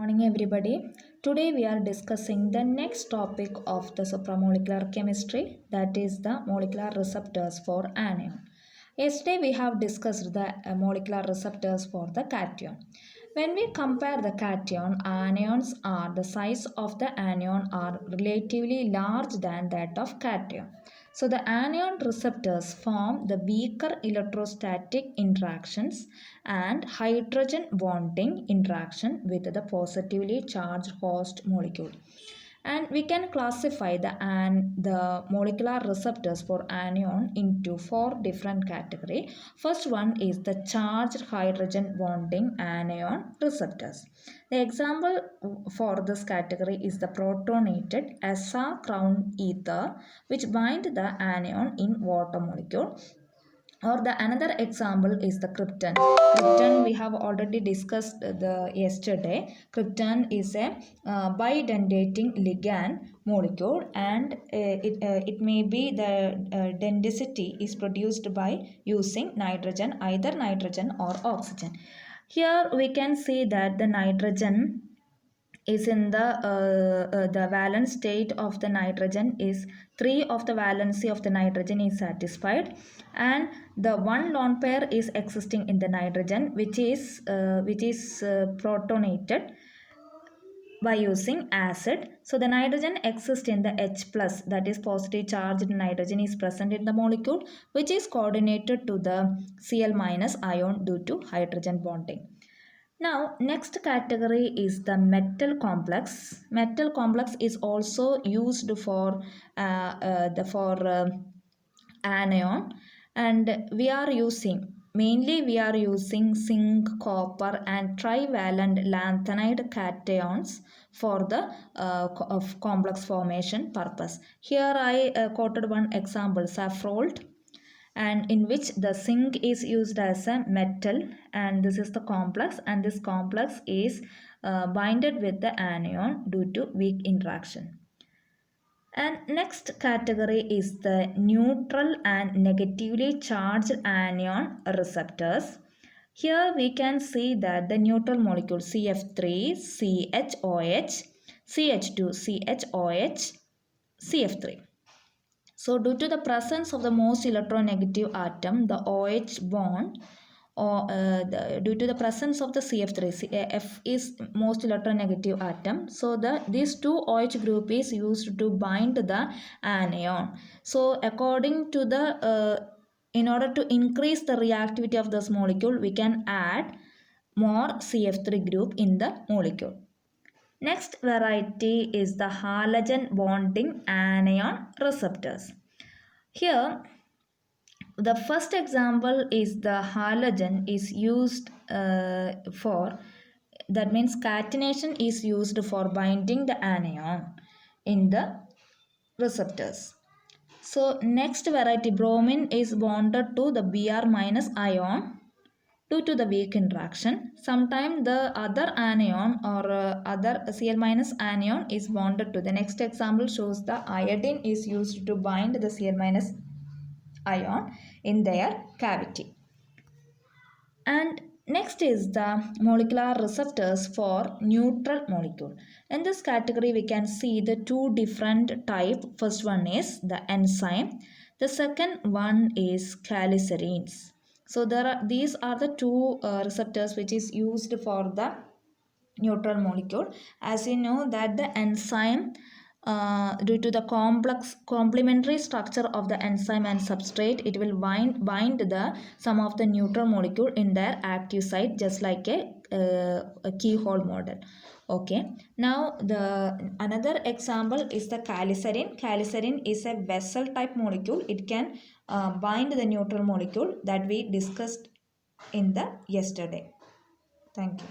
morning, everybody. Today we are discussing the next topic of the supramolecular chemistry, that is the molecular receptors for anion. Yesterday we have discussed the molecular receptors for the cation. When we compare the cation, anions are the size of the anion are relatively large than that of cation. So the anion receptors form the weaker electrostatic interactions and hydrogen bonding interaction with the positively charged host molecule. And we can classify the molecular receptors for anion into four different categories. First one is the charged hydrogen bonding anion receptors. The example for this category is the protonated SR crown ether, which bind the anion in water molecule. Or the another example is the krypton. Krypton we have already discussed yesterday. Krypton is a bidendating ligand molecule, and it may be the density is produced by using nitrogen, either nitrogen or oxygen. Here we can see that the nitrogen is in the valence state of the nitrogen is 3 of the valency of the nitrogen is satisfied, and the one lone pair is existing in the nitrogen which is protonated by using acid. So the nitrogen exists in the H plus, that is positive charged nitrogen is present in the molecule, which is coordinated to the Cl minus ion due to hydrogen bonding. Now, next category is the metal complex. Metal complex is also used for anion, and we are using zinc, copper, and trivalent lanthanide cations for the complex formation purpose. Here I quoted one example, Safrold, and in which the zinc is used as a metal, and this is the complex, and this complex is binded with the anion due to weak interaction. And next category is the neutral and negatively charged anion receptors. Here we can see that the neutral molecule CF3, CHOH, CH2, CHOH, CF3. So due to the presence of the most electronegative atom, the OH bond, due to the presence of the CF3, F is most electronegative atom. So these two OH group is used to bind the anion. So according to in order to increase the reactivity of this molecule, we can add more CF3 group in the molecule. Next variety is the halogen bonding anion receptors. Here, the first example is the halogen is used that means catenation is used for binding the anion in the receptors. So next variety, bromine, is bonded to the Br minus ion due to the weak interaction. Sometimes the other anion or other Cl minus anion is bonded to. The next example shows the iodine is used to bind the Cl minus ion in their cavity. And next is the molecular receptors for neutral molecule. In this category we can see the two different type. First one is the enzyme. The second one is calicérins. So these are the two receptors which is used for the neutral molecule. As you know that the enzyme, due to the complementary structure of the enzyme and substrate, it will bind some of the neutral molecule in their active site, just like a keyhole model. Okay, now another example is the calicérin. Calicérin is a vessel type molecule. It can bind the neutral molecule that we discussed in the yesterday. Thank you.